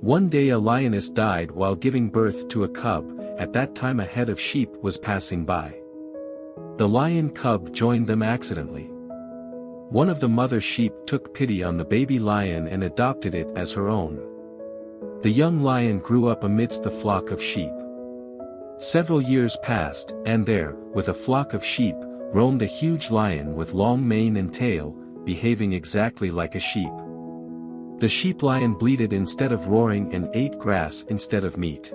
One day a lioness died while giving birth to a cub. At that time a head of sheep was passing by. The lion cub joined them accidentally. One of the mother sheep took pity on the baby lion and adopted it as her own. The young lion grew up amidst the flock of sheep. Several years passed, and there, with a flock of sheep, roamed a huge lion with long mane and tail, behaving exactly like a sheep. The sheep lion bleated instead of roaring and ate grass instead of meat.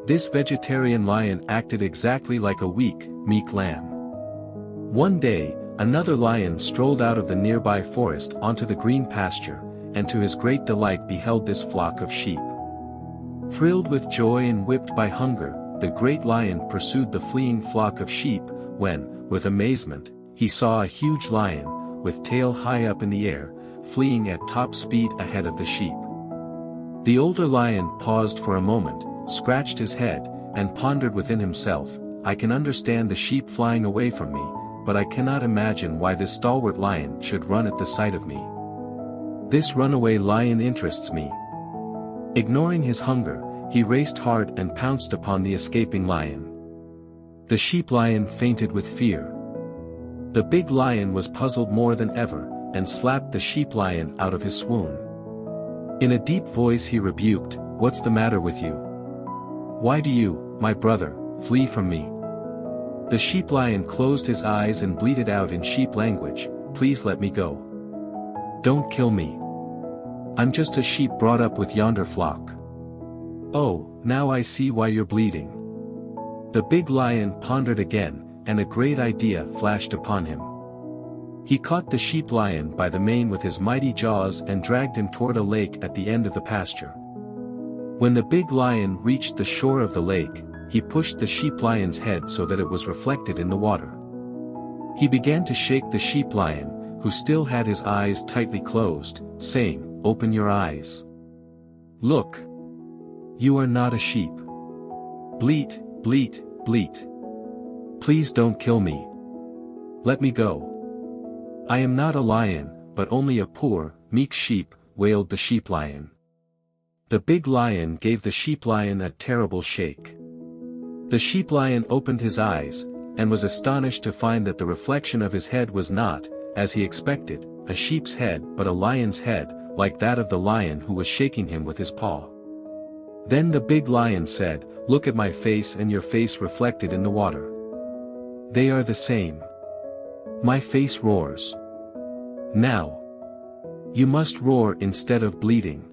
This vegetarian lion acted exactly like a weak, meek lamb. One day, another lion strolled out of the nearby forest onto the green pasture, and to his great delight beheld this flock of sheep. Thrilled with joy and whipped by hunger, the great lion pursued the fleeing flock of sheep, when, with amazement, he saw a huge lion, with tail high up in the air, fleeing at top speed ahead of the sheep. The older lion paused for a moment, scratched his head, and pondered within himself, "I can understand the sheep flying away from me, but I cannot imagine why this stalwart lion should run at the sight of me. This runaway lion interests me." Ignoring his hunger, he raced hard and pounced upon the escaping lion. The sheep lion fainted with fear. The big lion was puzzled more than ever, and slapped the sheep lion out of his swoon. In a deep voice he rebuked, "What's the matter with you? Why do you, my brother, flee from me?" The sheep lion closed his eyes and bleated out in sheep language, "Please let me go. Don't kill me. I'm just a sheep brought up with yonder flock." "Oh, now I see why you're bleeding." The big lion pondered again, and a great idea flashed upon him. He caught the sheep lion by the mane with his mighty jaws and dragged him toward a lake at the end of the pasture. When the big lion reached the shore of the lake, he pushed the sheep lion's head so that it was reflected in the water. He began to shake the sheep lion, who still had his eyes tightly closed, saying, "Open your eyes. Look. You are not a sheep. Bleat, bleat, bleat. Please don't kill me. Let me go. I am not a lion, but only a poor, meek sheep," wailed the sheep lion. The big lion gave the sheep lion a terrible shake. The sheep lion opened his eyes, and was astonished to find that the reflection of his head was not, as he expected, a sheep's head but a lion's head, like that of the lion who was shaking him with his paw. Then the big lion said, "Look at my face and your face reflected in the water. They are the same. My face roars. Now. You must roar instead of bleating."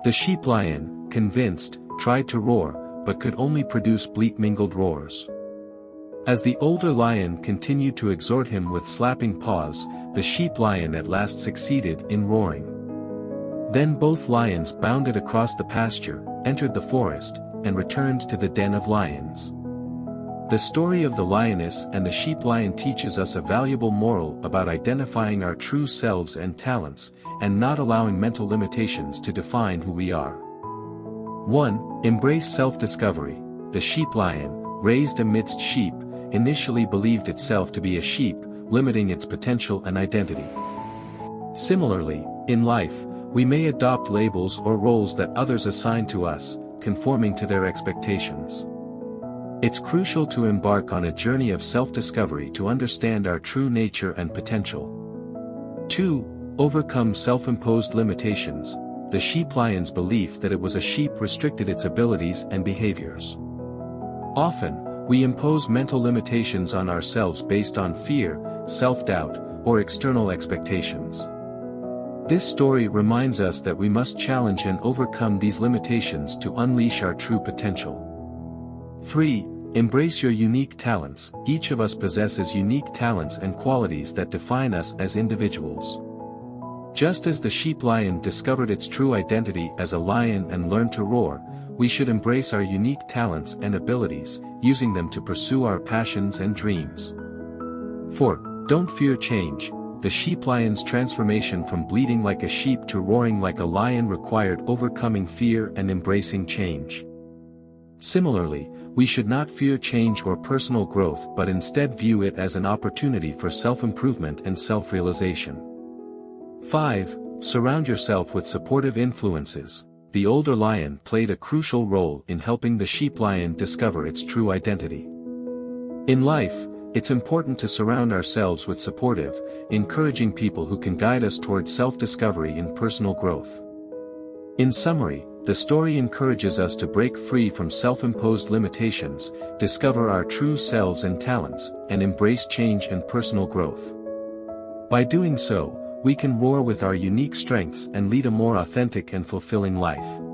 The sheep lion, convinced, tried to roar, but could only produce bleat-mingled roars. As the older lion continued to exhort him with slapping paws, the sheep lion at last succeeded in roaring. Then both lions bounded across the pasture, entered the forest, and returned to the den of lions. The story of the lioness and the sheep lion teaches us a valuable moral about identifying our true selves and talents, and not allowing mental limitations to define who we are. 1. Embrace self-discovery. The sheep lion, raised amidst sheep, initially believed itself to be a sheep, limiting its potential and identity. Similarly, in life, we may adopt labels or roles that others assign to us, conforming to their expectations. It's crucial to embark on a journey of self-discovery to understand our true nature and potential. 2. Overcome self-imposed limitations. The sheep lion's belief that it was a sheep restricted its abilities and behaviors. Often, we impose mental limitations on ourselves based on fear, self-doubt, or external expectations. This story reminds us that we must challenge and overcome these limitations to unleash our true potential. 3. Embrace your unique talents. Each of us possesses unique talents and qualities that define us as individuals. Just as the sheep lion discovered its true identity as a lion and learned to roar, we should embrace our unique talents and abilities, using them to pursue our passions and dreams. 4. Don't fear change. The sheep lion's transformation from bleating like a sheep to roaring like a lion required overcoming fear and embracing change. Similarly, we should not fear change or personal growth but instead view it as an opportunity for self-improvement and self-realization. 5. Surround yourself with supportive influences. the older lion played a crucial role in helping the sheep lion discover its true identity. In life, it's important to surround ourselves with supportive, encouraging people who can guide us towards self-discovery and personal growth. In summary, the story encourages us to break free from self-imposed limitations, discover our true selves and talents, and embrace change and personal growth. By doing so, we can roar with our unique strengths and lead a more authentic and fulfilling life.